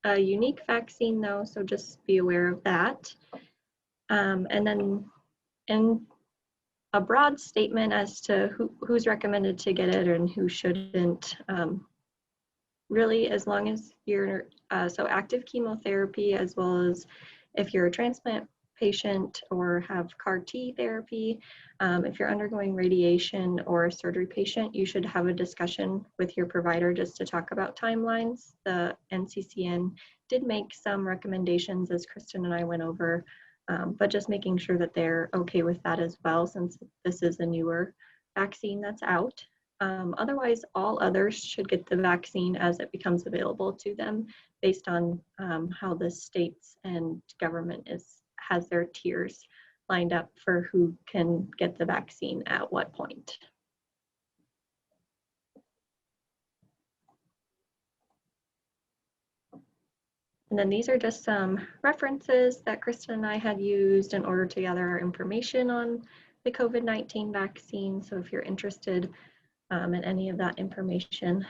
a unique vaccine though, so just be aware of that. And then in a broad statement as to who's recommended to get it and who shouldn't, really, as long as you're, so active chemotherapy, as well as if you're a transplant patient or have CAR T therapy, if you're undergoing radiation or a surgery patient, you should have a discussion with your provider just to talk about timelines. The NCCN did make some recommendations, as Kristen and I went over, but just making sure that they're okay with that as well, since this is a newer vaccine that's out. Otherwise, all others should get the vaccine as it becomes available to them, based on how the states and government has their tiers lined up for who can get the vaccine at what point. And then these are just some references that Kristen and I had used in order to gather our information on the COVID-19 vaccine. So if you're interested in any of that information, you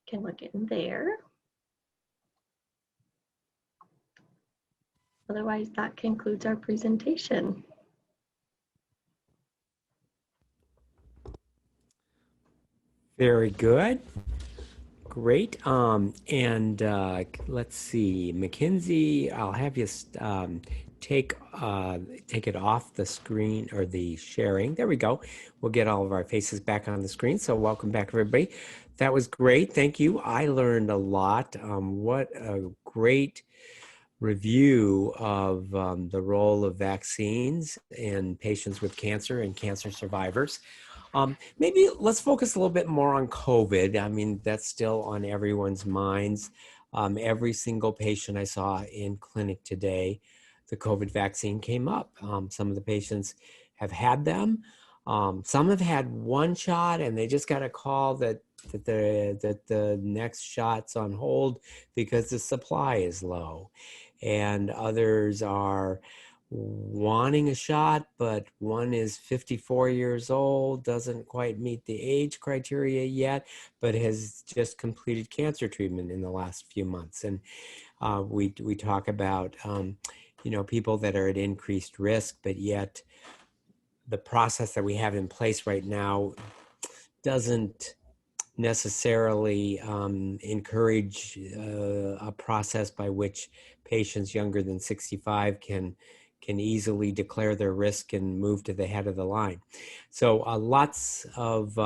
can look in there. Otherwise, that concludes our presentation. Very good. Great. And let's see, McKenzie, I'll have you take it off the screen, or the sharing. There we go. We'll get all of our faces back on the screen. So welcome back, everybody. That was great. Thank you. I learned a lot. What a great review of the role of vaccines in patients with cancer and cancer survivors. Maybe let's focus a little bit more on COVID. I mean, that's still on everyone's minds. Every single patient I saw in clinic today, the COVID vaccine came up. Some of the patients have had them. Some have had one shot and they just got a call that the next shot's on hold because the supply is low. And others are wanting a shot, but one is 54 years old, doesn't quite meet the age criteria yet, but has just completed cancer treatment in the last few months. And we talk about, people that are at increased risk, but yet the process that we have in place right now doesn't necessarily encourage a process by which patients younger than 65 can easily declare their risk and move to the head of the line. So lots of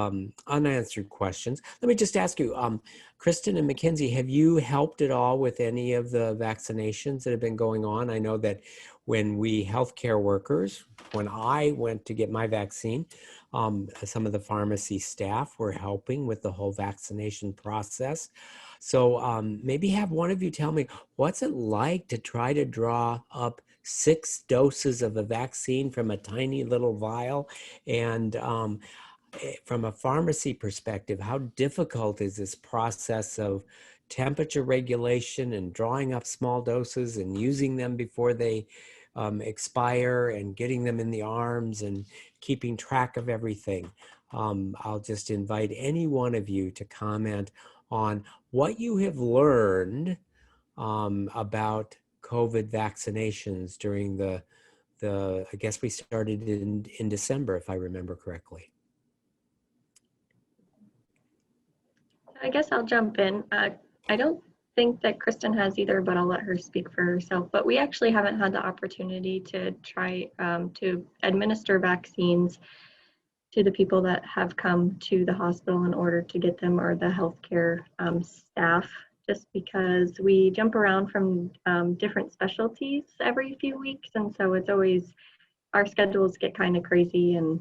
unanswered questions. Let me just ask you, Kristen and McKenzie, have you helped at all with any of the vaccinations that have been going on? I know that when we healthcare workers, when I went to get my vaccine, some of the pharmacy staff were helping with the whole vaccination process. So maybe have one of you tell me, what's it like to try to draw up 6 doses of a vaccine from a tiny little vial? And from a pharmacy perspective, how difficult is this process of temperature regulation and drawing up small doses and using them before they expire and getting them in the arms and keeping track of everything? I'll just invite any one of you to comment on what you have learned about COVID vaccinations during the I guess we started in December, if I remember correctly. I guess I'll jump in. I don't think that Kristen has either, but I'll let her speak for herself. But we actually haven't had the opportunity to try to administer vaccines to the people that have come to the hospital in order to get them, or the healthcare staff, just because we jump around from different specialties every few weeks. And so it's always, our schedules get kind of crazy, and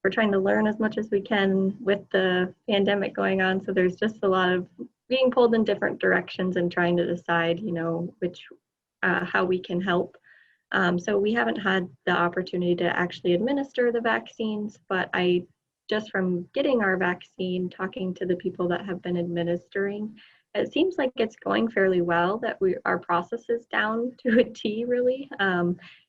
we're trying to learn as much as we can with the pandemic going on. So there's just a lot of being pulled in different directions and trying to decide, how we can help. So we haven't had the opportunity to actually administer the vaccines, but just from getting our vaccine, talking to the people that have been administering, it seems like it's going fairly well, that our process is down to a T, really.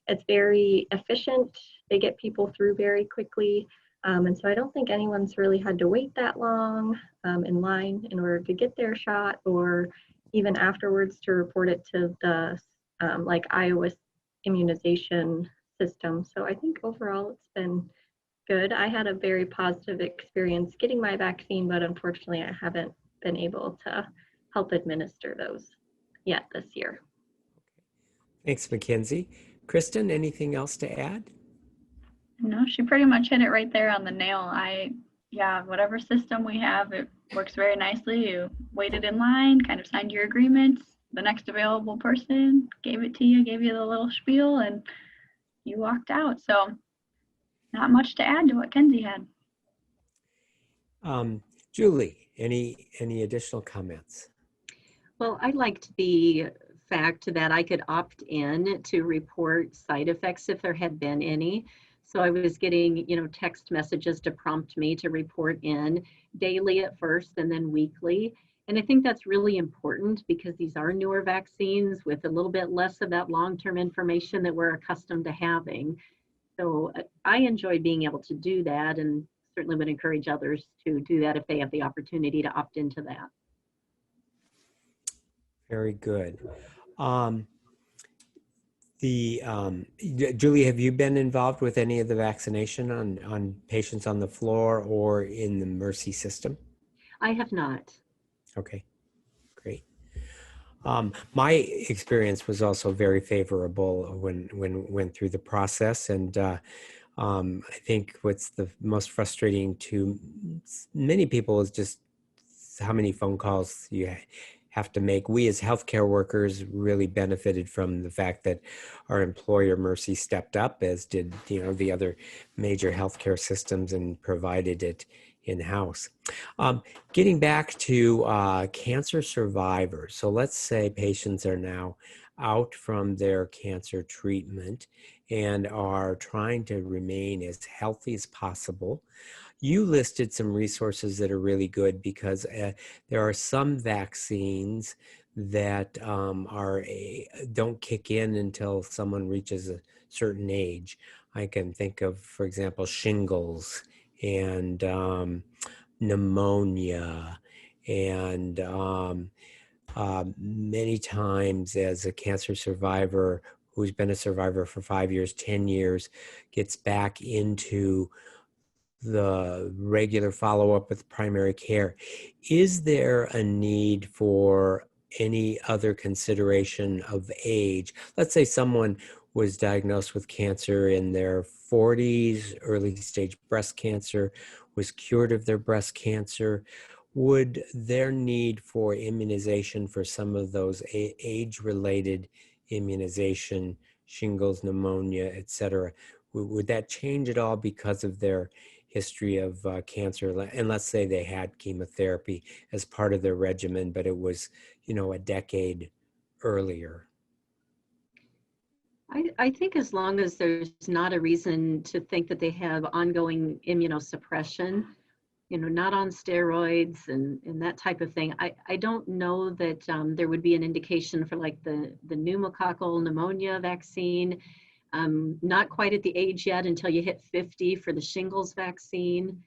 It's very efficient. They get people through very quickly. And so I don't think anyone's really had to wait that long in line in order to get their shot, or even afterwards to report it to the Iowa immunization system. So I think overall it's been good. I had a very positive experience getting my vaccine, but unfortunately I haven't been able to help administer those yet this year. Thanks, McKenzie. Kristen, anything else to add? No, she pretty much hit it right there on the nail. Whatever system we have, it works very nicely. You waited in line, kind of signed your agreements. The next available person gave it to you, gave you the little spiel, and you walked out. So not much to add to what Kenzie had. Julie, any additional comments? Well, I liked the fact that I could opt in to report side effects if there had been any. So I was getting, text messages to prompt me to report in daily at first and then weekly. And I think that's really important because these are newer vaccines with a little bit less of that long-term information that we're accustomed to having. So I enjoy being able to do that, and certainly would encourage others to do that if they have the opportunity to opt into that. Very good. Julie, have you been involved with any of the vaccination on patients on the floor or in the Mercy system? I have not. Okay, great. My experience was also very favorable when went through the process, and I think what's the most frustrating to many people is just how many phone calls you have to make. We as healthcare workers really benefited from the fact that our employer Mercy stepped up, as did the other major healthcare systems, and provided it in-house. Getting back to cancer survivors. So let's say patients are now out from their cancer treatment and are trying to remain as healthy as possible. You listed some resources that are really good because there are some vaccines that don't kick in until someone reaches a certain age. I can think of, for example, shingles and pneumonia, and many times as a cancer survivor who's been a survivor for 5 years, 10 years, gets back into the regular follow-up with primary care. Is there a need for any other consideration of age? Let's say someone was diagnosed with cancer in their 40s, early stage breast cancer, was cured of their breast cancer. Would their need for immunization for some of those age-related immunization, shingles, pneumonia, et cetera, would that change at all because of their history of cancer? And let's say they had chemotherapy as part of their regimen, but it was, a decade earlier. I think as long as there's not a reason to think that they have ongoing immunosuppression, not on steroids and that type of thing, I don't know that there would be an indication for like the pneumococcal pneumonia vaccine. Not quite at the age yet until you hit 50 for the shingles vaccine.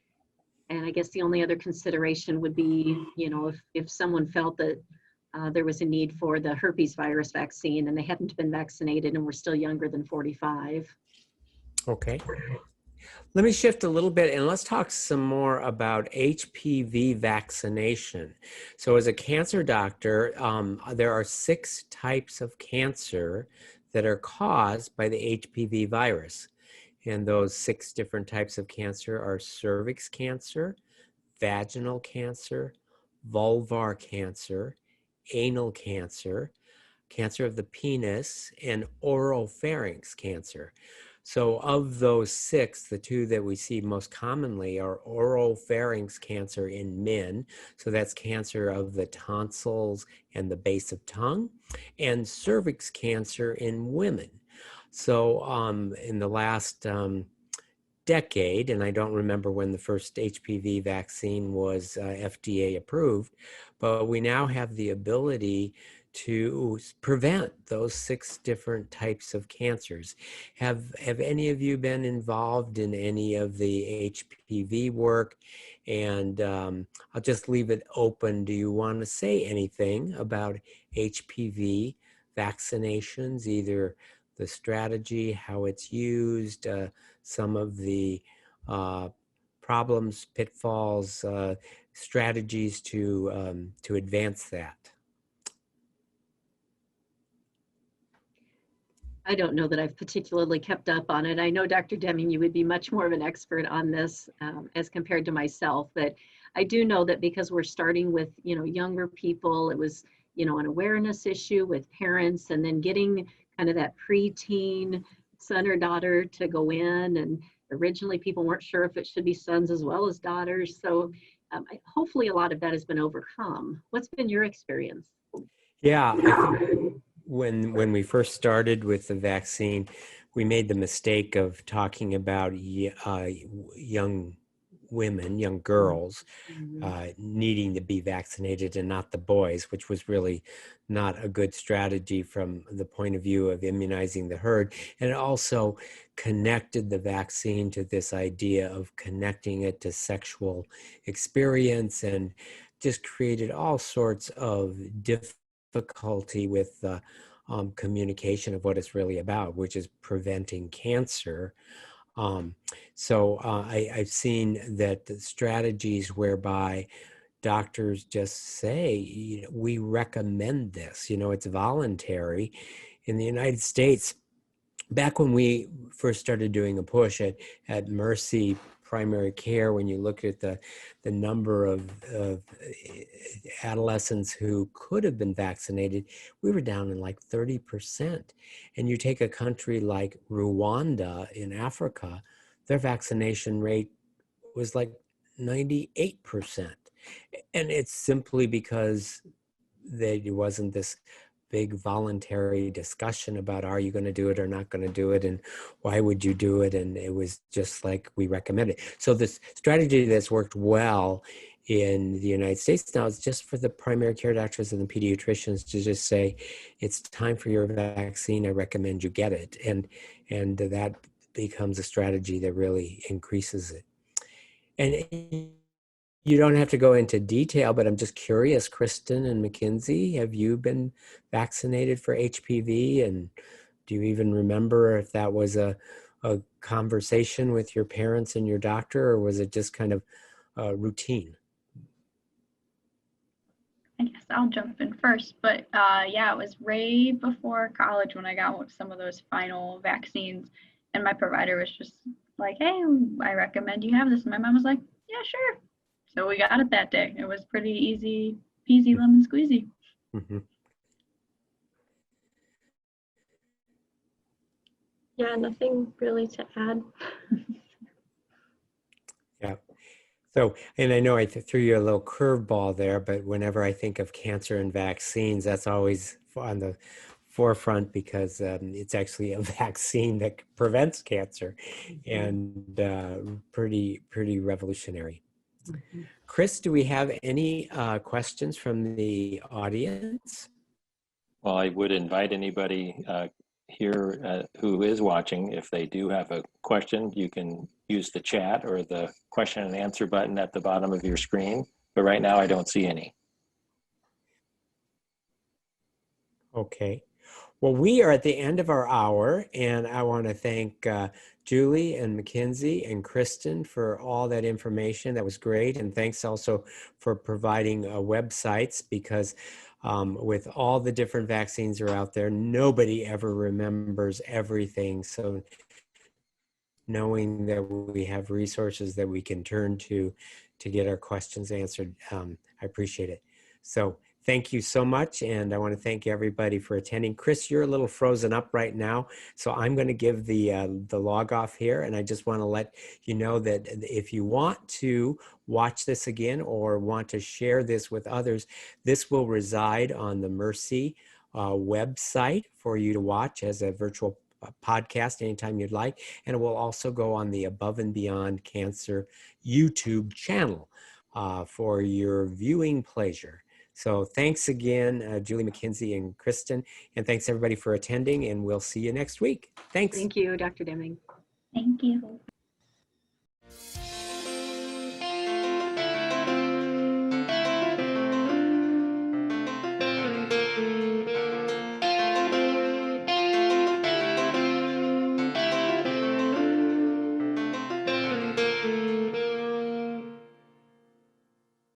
And I guess the only other consideration would be, if someone felt that there was a need for the herpes virus vaccine and they hadn't been vaccinated and were still younger than 45. Okay. Let me shift a little bit and let's talk some more about HPV vaccination. So as a cancer doctor, there are 6 types of cancer that are caused by the HPV virus. And those 6 different types of cancer are cervix cancer, vaginal cancer, vulvar cancer, anal cancer, cancer of the penis, and oropharynx cancer. So of those 6, the 2 that we see most commonly are oropharynx cancer in men. So that's cancer of the tonsils and the base of tongue, and cervix cancer in women. So in the last decade, and I don't remember when the first HPV vaccine was FDA approved, but we now have the ability to prevent those 6 different types of cancers. Have any of you been involved in any of the HPV work? And I'll just leave it open. Do you want to say anything about HPV vaccinations, either the strategy, how it's used, some of the problems, pitfalls, strategies to advance that? I don't know that I've particularly kept up on it. I know, Dr. Deming, you would be much more of an expert on this as compared to myself, but I do know that because we're starting with, younger people, it was, an awareness issue with parents, and then getting kind of that preteen son or daughter to go in. And originally people weren't sure if it should be sons as well as daughters. So hopefully a lot of that has been overcome. What's been your experience? Yeah, I think when we first started with the vaccine, we made the mistake of talking about young women, young girls, needing to be vaccinated and not the boys, which was really not a good strategy from the point of view of immunizing the herd. And it also connected the vaccine to this idea of connecting it to sexual experience, and just created all sorts of difficulty with the communication of what it's really about, which is preventing cancer. So I've seen that the strategies whereby doctors just say, we recommend this, it's voluntary. In the United States, back when we first started doing a push at Mercy Primary Care, when you look at the number of adolescents who could have been vaccinated, we were down in like 30%. And you take a country like Rwanda in Africa, their vaccination rate was like 98%. And it's simply because there wasn't this big voluntary discussion about, are you going to do it or not going to do it, and why would you do it? And it was just like, we recommend it. So this strategy that's worked well in the United States now is just for the primary care doctors and the pediatricians to just say, it's time for your vaccine, I recommend you get it. And that becomes a strategy that really increases it. And you don't have to go into detail, but I'm just curious, Kristen and McKenzie, have you been vaccinated for HPV? And do you even remember if that was a conversation with your parents and your doctor, or was it just kind of routine? I guess I'll jump in first, but yeah, it was right before college when I got some of those final vaccines, and my provider was just like, hey, I recommend you have this. And my mom was like, yeah, sure. So we got it that day. It was pretty easy peasy lemon squeezy. Mm-hmm. Yeah, nothing really to add. Yeah. So, and I know I threw you a little curveball there, but whenever I think of cancer and vaccines, that's always on the forefront, because it's actually a vaccine that prevents cancer, and pretty revolutionary. Chris, do we have any questions from the audience? Well, I would invite anybody here who is watching, if they do have a question, you can use the chat or the question and answer button at the bottom of your screen. But right now, I don't see any. Okay. Well, we are at the end of our hour, and I want to thank Julie and McKenzie and Kristen for all that information. That was great. And thanks also for providing websites, because with all the different vaccines that are out there, nobody ever remembers everything. So knowing that we have resources that we can turn to get our questions answered, I appreciate it. So Thank you so much, and I want to thank everybody for attending. Chris, you're a little frozen up right now, so I'm going to give the log off here, and I just want to let you know that if you want to watch this again or want to share this with others, this will reside on the Mercy website for you to watch as a virtual podcast anytime you'd like, and it will also go on the Above and Beyond Cancer YouTube channel for your viewing pleasure. So thanks again, Julie, McKenzie, and Kristen, and thanks everybody for attending, and we'll see you next week. Thanks. Thank you, Dr. Deming. Thank you.